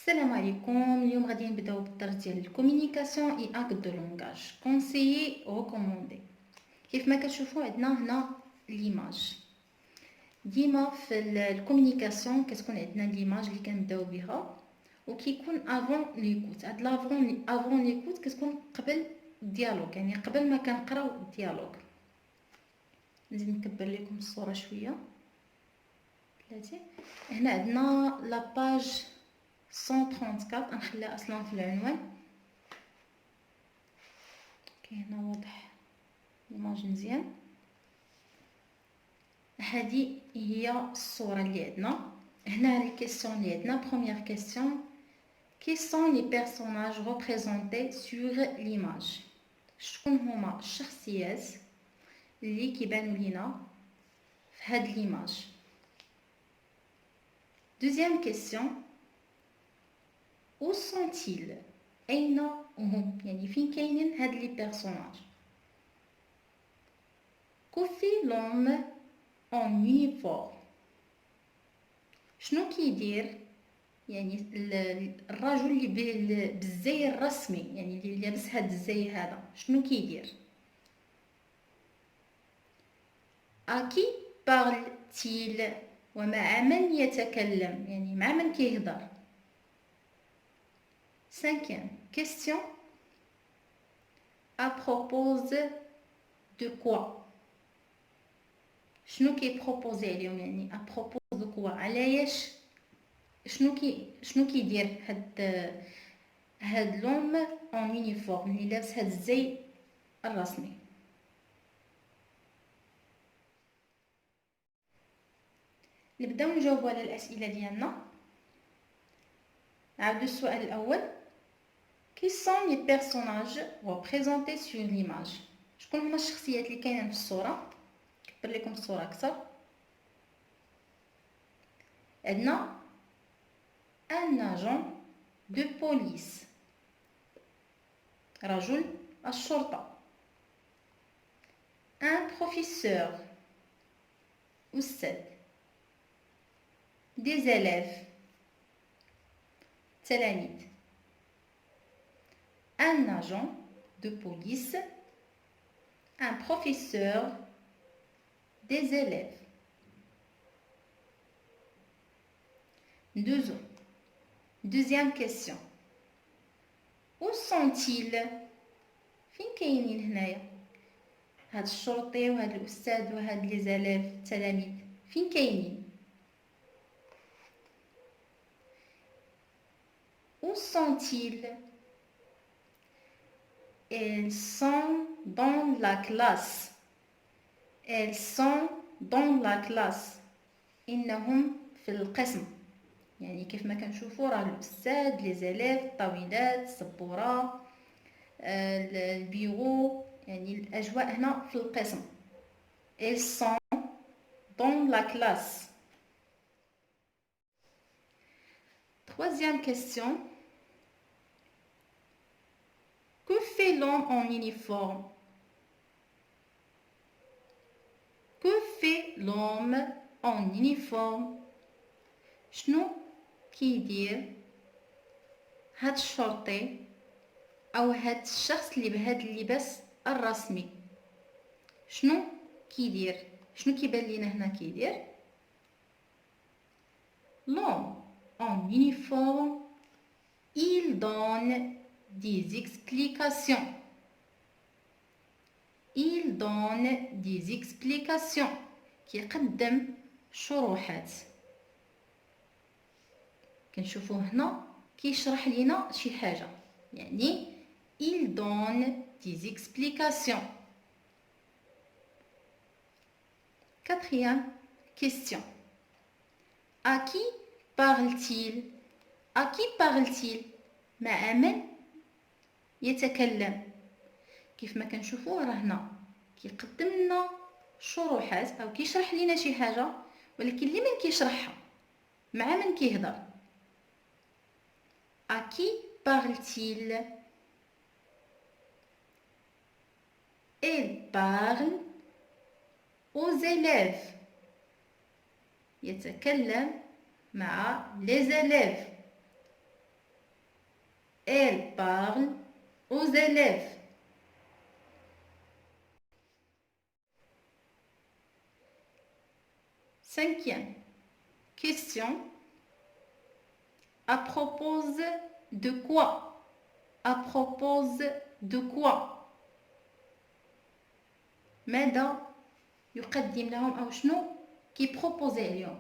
السلام عليكم. اليوم غادي نبداو بالدرس ديال الكومونيكاسيون اي اكت دو لونغاج كونسيي ريكوموندي. كيف ما كتشوفوا عندنا هنا ليماج. ديما في الكومونيكاسيون كتكون عندنا ليماج اللي كنبداو بها وكيكون افون ليكوت. هاد افون ليكوت كتكون قبل الديالوغ، يعني قبل ما كنقراو الديالوغ. نزيد نكبر لكم الصوره شويه بلاتي. هنا عندنا لاباج 134 نخليها اصلا في العنوان. هنا واضح ليماج مزيان. هذه هي الصوره اللي عندنا هنا. لي كيسيون اللي عندنا بروميير كيسيون: كي سون لي بيرسوناج ريبريزونتي سور ليماج؟ شكون هما الشخصيات اللي كيبانوا لينا في هاد ليماج؟ دوزيام كيسيون: او سونتيل؟ اين هم، يعني فين كاينين هاد لي بيرسوناج؟ كوفي لوم اون يونيفورم؟ شنو كيدير يعني الرجل اللي بالزي الرسمي، يعني اللي لابس هاد الزي هذا شنو كيدير؟ اكي بارل-تيل؟ ومع من يتكلم، يعني مع من كيهضر؟ Cinquième question: à propos de quoi؟ شنو كيبروبوزي عليهم، يعني à propos de quoi، علاش، شنو كيدير هاد لوم اون يونيفورم اللي لابس هاد الزي الرسمي؟ نبداو نجاوبوا على الاسئله ديالنا. نعاودو السؤال الاول: كي سون لي بيرسوناج ريبريزونتي سور ليماج؟ شكون هما الشخصيات اللي كاينين في الصوره؟ نكبر لكم الصوره اكثر. عندنا ان اجون دو بوليس، رجل الشرطه. ان بروفيسور، استاذ. دي زيليف، تلاميذ. un agent de police, un professeur, des élèves. Deuxième question: où sont-ils؟ فين كاينين هنايا هاد الشرطي وهاد الاستاذ وهاد لي زيليف التلاميذ؟ فين كاينين؟ où sont-ils؟ ils sont dans la classe. ils sont dans la classe. انهم في القسم، يعني كيف ما كنشوفوا راه الاستاذ، لي زيليف، الطاولات، السبوره، البيرو، يعني الاجواء هنا في القسم. ils sont dans la classe. Troisième question: que fait l'homme en uniforme؟ que fait l'homme en uniforme؟ شنو كيدير هاد الشرطي او هاد الشخص اللي بهاد اللباس الرسمي؟ شنو كيدير؟ شنو كيبان لينا هنا كيدير؟ l'homme en uniforme il donne des explications. il donne des explications، كيقدم شروحات. كنشوفوه هنا كيشرح لينا شي حاجه، يعني il donne des explications. Quatrième question: à qui parle-t-il؟ à qui parle-t-il؟ مع من يتكلم؟ كيف ما كنشوفوه راه هنا كيقدم لنا شروحات او كيشرح لينا شي حاجه، ولكن لمن كيشرحها؟ مع من كيهضر؟ à qui parle-t-il؟ il parle aux élèves. يتكلم مع les élèves. Elle parle aux élèves. Cinquième question. À propos de quoi? À propos de quoi? ماذا يقدم لهم أو شنو كي بروبوزي اليوم؟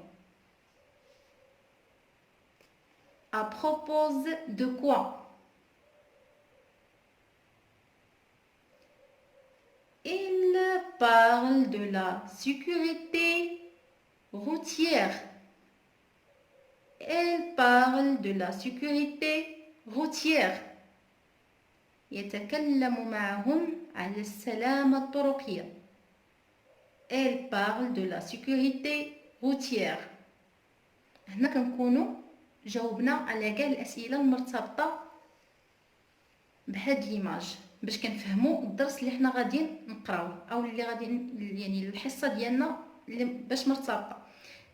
À propos de quoi? Il parle de la sécurité routière. Elle parle de la sécurité routière. يتكلم معهم على السلامة الطرقية. Elle parle de la sécurité routière. هنا كنكونوا جاوبنا على كاع الأسئلة المرتبطة بهاد ليماج باش كنفهموا الدرس اللي حنا غادي نقراو او اللي غادي يعني الحصه ديالنا باش مرتبطه.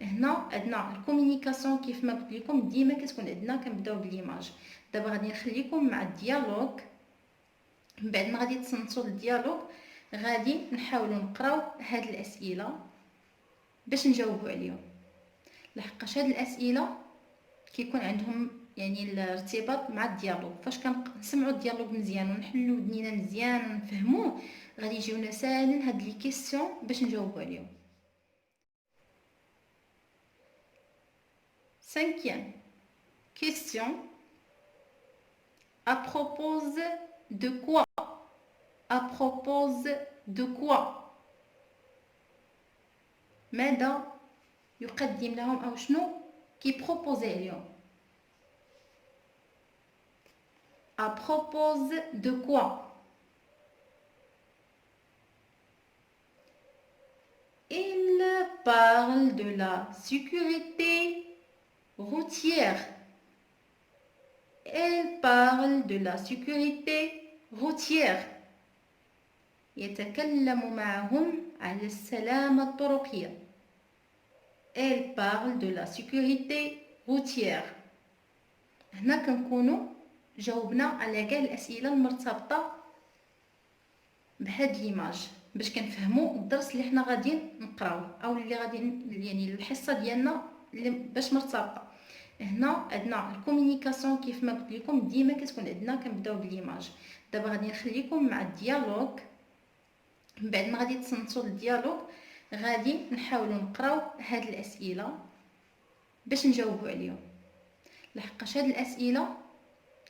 هنا عندنا الكومونيكاسيون كيف ما قلت لكم ديما كتكون عندنا كنبداو بالليماج. دابا غادي نخليكم مع الديالوج. من بعد ما غادي تصنتوا الديالوج غادي نحاولوا نقراو هاد الاسئله باش نجاوبوا عليهم، لحقاش هاد الاسئله كيكون عندهم يعني الارتباط مع الديالوج. فاش كنسمعوا الديالوج مزيان ونحلوا ودنينا مزيان ونفهموه غادي يجيونا ساهلا هاد لي كيسيون باش نجاوبوا عليهم. Cinquième question. À propos de quoi? À propos de quoi? ماذا يقدم لهم أو شنو كي بروبوزي اليوم؟ À propos de quoi? Il parle de la sécurité routière. Elle parle de la sécurité routière. يتكلم معهم على السلامة الطرقية. Elle parle de la sécurité routière. هنا كنكونوا جاوبنا على كاع الأسئلة المرتبطة بهاد ليماج باش كنفهموا الدرس اللي حنا غادي نقراو او اللي غادي يعني الحصه ديالنا باش مرتبطه. هنا عندنا الكومونيكاسيون كيف ما قلت لكم ديما كتكون عندنا كنبداو بالليماج. دابا غادي نخليكم مع الديالوج. من بعد ما غادي تصنتوا الديالوج غادي نحاولوا نقراو هاد الاسئله باش نجاوبوا عليهم، لحقاش هاد الاسئله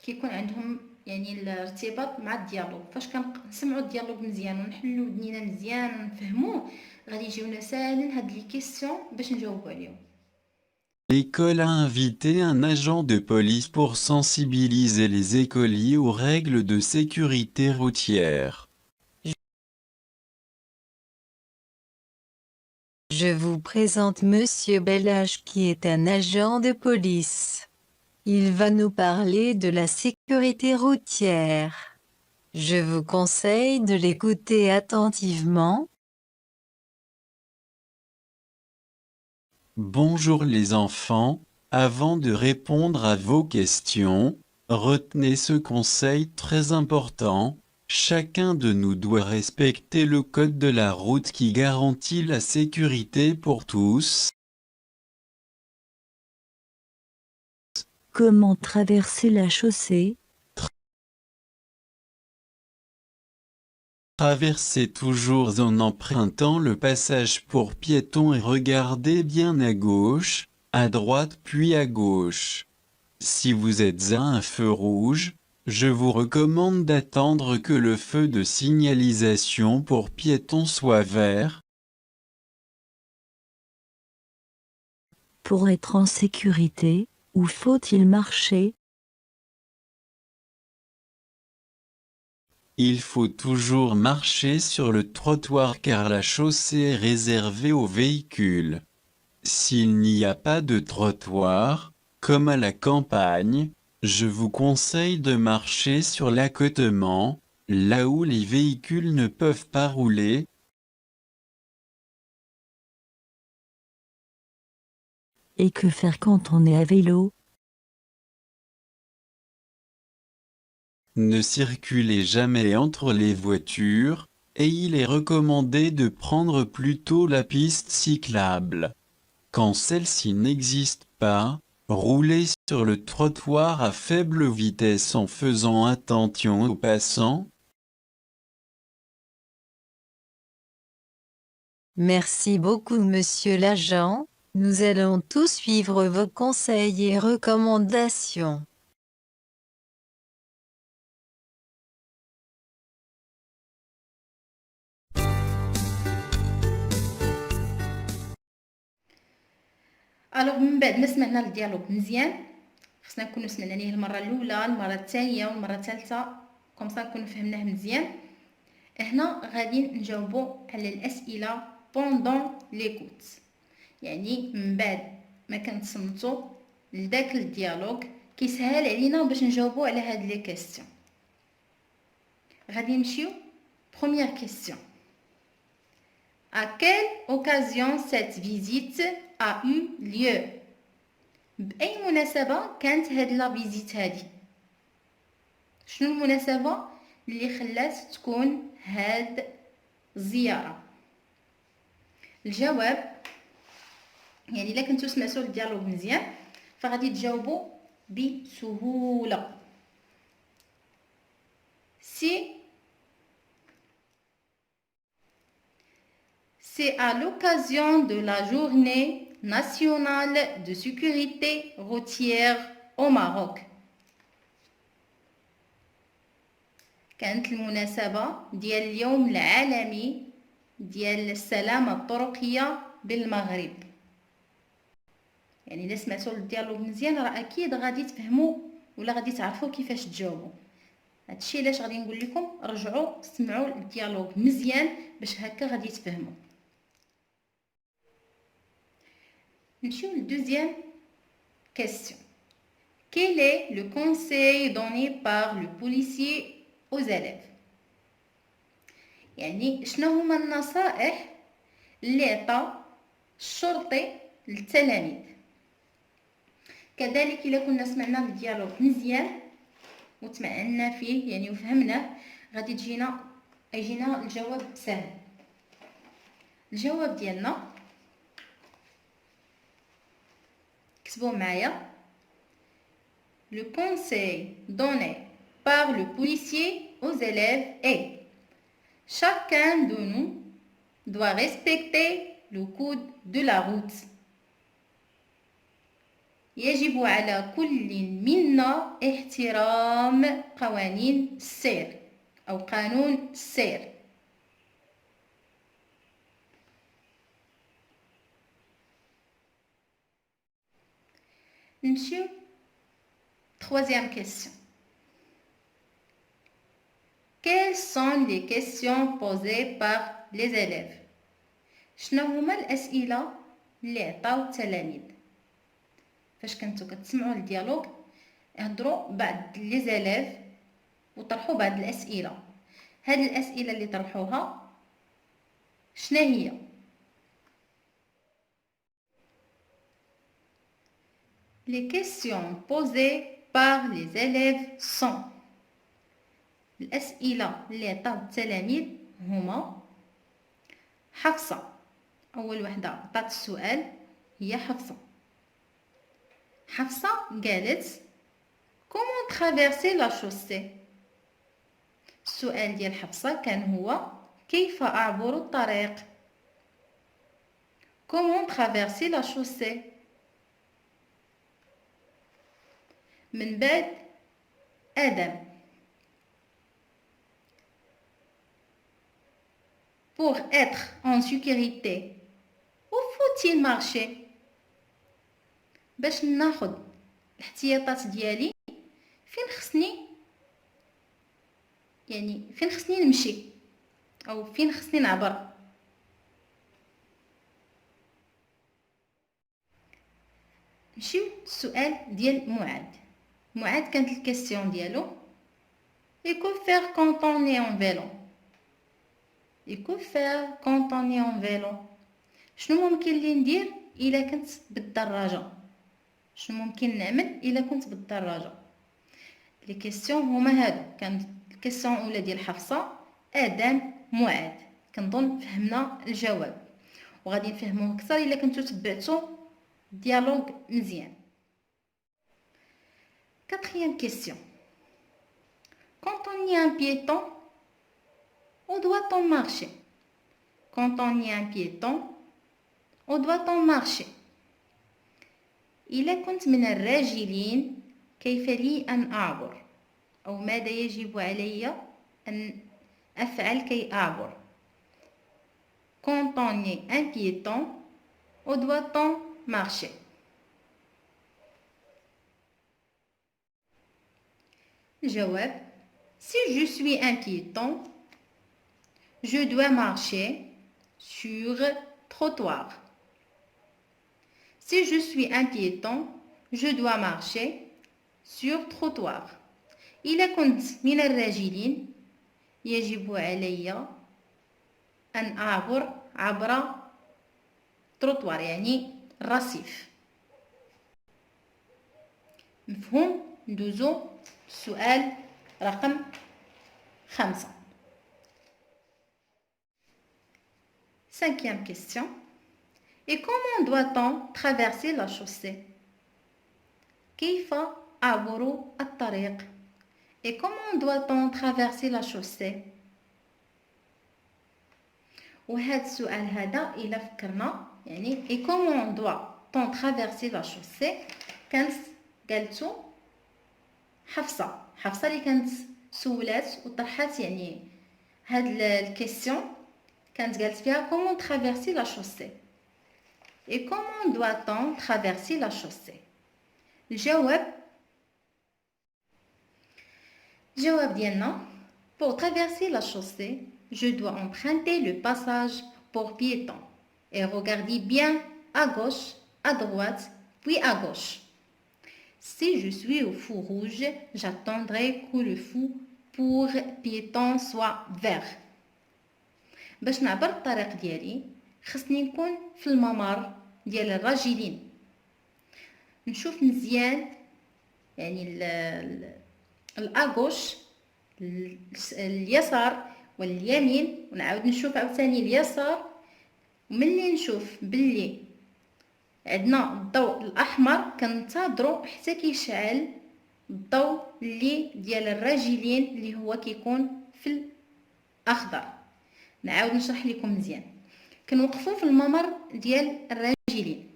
كيكون عندهم يعني الارتباط مع الديالوج. فاش كنسمعوا الديالوج مزيان ونحلوا ودنينا مزيان ونفهموه غادي يجيونا ساهلا هاد لي كيسيون باش نجاوبوا عليهم. L'école a invité un agent de police pour sensibiliser les écoliers aux règles de sécurité routière. Je vous présente Monsieur Bellage qui est un agent de police. Il va nous parler de la sécurité routière. Je vous conseille de l'écouter attentivement. Bonjour les enfants, avant de répondre à vos questions, retenez ce conseil très important. Chacun de nous doit respecter le code de la route qui garantit la sécurité pour tous. Comment traverser la chaussée? Traversez toujours en empruntant le passage pour piétons et regardez bien à gauche, à droite puis à gauche. Si vous êtes à un feu rouge, je vous recommande d'attendre que le feu de signalisation pour piétons soit vert. Pour être en sécurité, où faut-il marcher? Il faut toujours marcher sur le trottoir car la chaussée est réservée aux véhicules. S'il n'y a pas de trottoir, comme à la campagne, je vous conseille de marcher sur l'accotement, là où les véhicules ne peuvent pas rouler. Et que faire quand on est à vélo? Ne circulez jamais entre les voitures, et il est recommandé de prendre plutôt la piste cyclable. Quand celle-ci n'existe pas, roulez sur le trottoir à faible vitesse en faisant attention aux passants. Merci beaucoup, monsieur l'agent. Nous allons tous suivre vos conseils et recommandations. الوغ من بعد ما سمعنا الديالوغ مزيان خصنا نكونوا سمعنا ليه المره الاولى المره الثانيه والمره الثالثه كومسا نكونوا فهمناه مزيان. هنا غادي نجاوبوا على الاسئله بوندون ليكوت، يعني من بعد ما كنتصنتوا لذاك الديالوغ كيسهل علينا باش نجاوبوا على هاد لي كيسيون. غادي نمشيو première question. À quelle occasion cette visite a eu lieu؟ بأي مناسبة كانت هاد لا فيزيت هادي؟ شنو المناسبة اللي خلات تكون هاد الزيارة؟ الجواب يعني الا كنتو سمعتوا الديالوغ مزيان فغادي تجاوبوا بسهولة. C'est à l'occasion de la journée nationale de sécurité routière au Maroc. كانت المناسبة ديال اليوم العالمي ديال السلامة الطرقية بالمغرب. يعني الا سمعتوا الديالوغ مزيان راه اكيد غادي تفهموا ولا غادي تعرفوا كيفاش تجاوبوا. هادشي علاش غادي نقول لكم رجعوا سمعوا الديالوغ مزيان باش هكا غادي تفهموا. نمشيو للدوزيام question. Quel est le conseil donné par le policier aux élèves؟ يعني شنو هما النصائح اللي عطا الشرطي للتلاميذ؟ كذلك الا كنا سمعنا الديالوغ مزيان وتمعنا فيه يعني وفهمناه غادي يجينا الجواب سهل. الجواب ديالنا كتبوا معايا. Le conseil donné par le policier aux élèves est: chacun de nous doit respecter le code de la route. يجب على كل منا احترام قوانين السير أو قانون السير. نمشيو troisième question. Quelles sont les questions posées par les élèves؟ شنو هما الأسئلة اللي عطاو التلاميذ؟ فاش كنتو كتسمعوا الديالوغ يهضروا بعض لي زيليف وطرحوا بعض الأسئلة. هاد الأسئلة اللي طرحوها شنو هي؟ Les questions posées par les élèves sont. الأسئلة اللي عطاو التلاميذ هما: حفصة، أول وحدة عطات السؤال هي حفصة. حفصة قالت comment traverser la chaussée؟ السؤال ديال حفصة كان هو كيف أعبر الطريق؟ comment traverser la chaussée؟ من بعد آدم pour être en sécurité où faut-il marcher؟ باش ناخد الاحتياطات ديالي فين خصني نمشي او فين خصني نعبر. نمشيو السؤال ديال معاذ كانت الكاستيون ديالو et que faire quand on est en vélo؟ et que faire quand on est en vélo؟ شنو ممكن لي ندير الا كنت بالدراجه؟ شنو ممكن نعمل الا كنت بالدراجه؟ لي كيسيون هما هادو. كان الكيسيون الاولى ديال حفصه ادم معاذ. كنظن فهمنا الجواب وغادي نفهموه اكثر الا كنتو تبعتو الديالوغ مزيان. Quatrième question. Quand on est un piéton, où doit-on marcher? Quand on est un piéton, où doit-on marcher? إذا كنت من الراجلين كيف لي أن أعبر؟ أو ماذا يجب علي أن أفعل كي أعبر؟ Quand on est un piéton, où doit-on marcher? الجواب: Si je suis un piéton, je dois marcher sur trottoir. Si je suis un piéton, je dois marcher sur trottoir. إذا كنت من الراجلين يجب علي أن أعبر عبر تروتوار يعني الرصيف. مفهوم؟ ندوزو السؤال رقم 5. Cinquième question. Et comment doit-on traverser la chaussée? كيف أعبر الطريق؟ Et comment doit-on traverser la chaussée? وهذا السؤال هذا إلا فكرنا يعني et comment doit-on traverser la chaussée كانت قالتو حفصة اللي كانت سولات وطرحات يعني هاد الكيسيون كانت قالت فيها comment traverser la chaussée. Et comment doit-on traverser la chaussée? الجواب ديالنا pour traverser la chaussée, je dois emprunter le passage pour piétons et regarder bien à gauche, à droite, puis à gauche. Si je suis au feu rouge, j'attendrai que le feu pour piétons soit vert. باش نعبر الطريق ديالي خصني نكون في الممر ديال الراجلين. نشوف مزيان يعني الاغوش اليسار واليمين ونعاود نشوف عاوتاني اليسار. وملي نشوف باللي عندنا الضوء الاحمر كنتظروا حتى كيشعل الضوء اللي ديال الراجلين اللي هو كيكون في الاخضر. نعاود نشرح لكم مزيان. كنوقفوا في الممر ديال الراجلين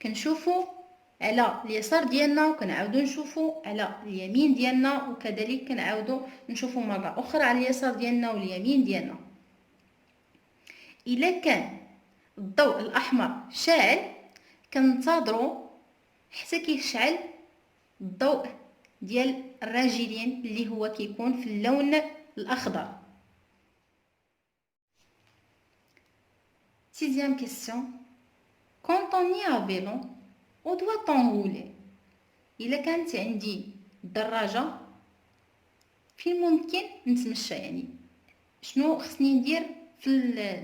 كنشوفوا على اليسار ديالنا وكنعاودوا نشوفوا على اليمين ديالنا وكذلك كنعاودوا نشوفوا مره اخرى على اليسار ديالنا واليمين ديالنا. الا كان الضوء الاحمر شاعل كننتظروا حتى كيشعل الضوء ديال الراجلين اللي هو كيكون في اللون الاخضر. Sixième question. Quand on est à vélo, où doit-on rouler? إلا كانت عندي دراجة فين ممكن نتمشى يعني شنو خصني ندير في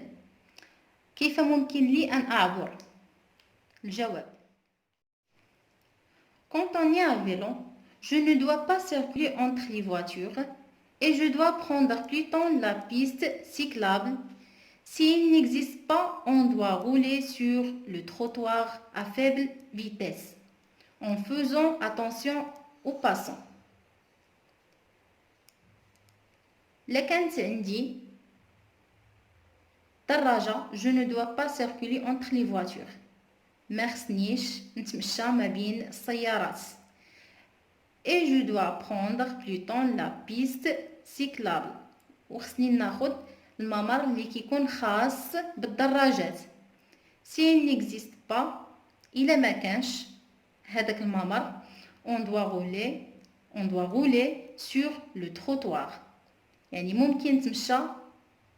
كيف ممكن لي أن أعبر؟ الجواب: Quand on est à vélo, je ne dois pas circuler entre les voitures et je dois prendre plutôt la piste cyclable. S'il n'existe pas, on doit rouler sur le trottoir à faible vitesse, en faisant attention aux passants. إلا كانت عندي دراجة je ne dois pas circuler entre les voitures. ما خصنيش نتمشى ما بين السيارات. Et je dois prendre plutôt la piste cyclable. وخصني ناخد الممر اللي كيكون خاص بالدراجات. s'il n'existe pas إلا ما كانش هذاك الممر on doit rouler sur le trottoir يعني ممكن تمشى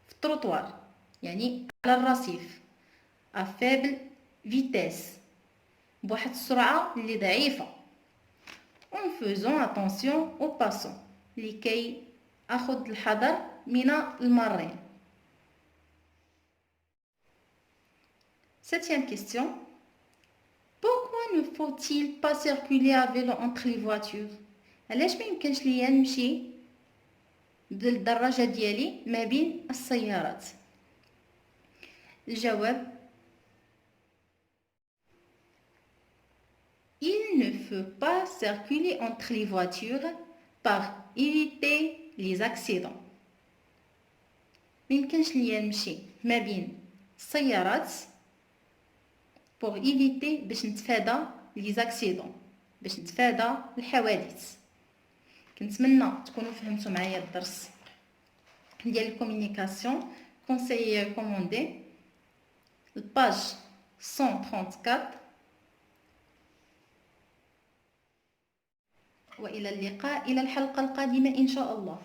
في التروطوار يعني على الرصيف à faible vitesse بواحد السرعة اللي ضعيفة en faisant attention aux passants لكي أخذ الحذر من المارين. Septième question. Pourquoi ne faut-il pas circuler à vélo entre les voitures? علاش ما يمكنش ليا نمشي بالدراجة ديالي ما بين السيارات؟ الجواب il ne peut pas circuler entre les voitures par éviter les accidents. ما يمكنش ليا نمشي ما بين السيارات pour éviter باش نتفادى les accidents، باش نتفادى الحوادث. كنتمنى تكونوا فهمتوا معايا الدرس ديال الكومونيكاسيون conseiller commandé الباج 134. وإلى اللقاء إلى الحلقة القادمة إن شاء الله.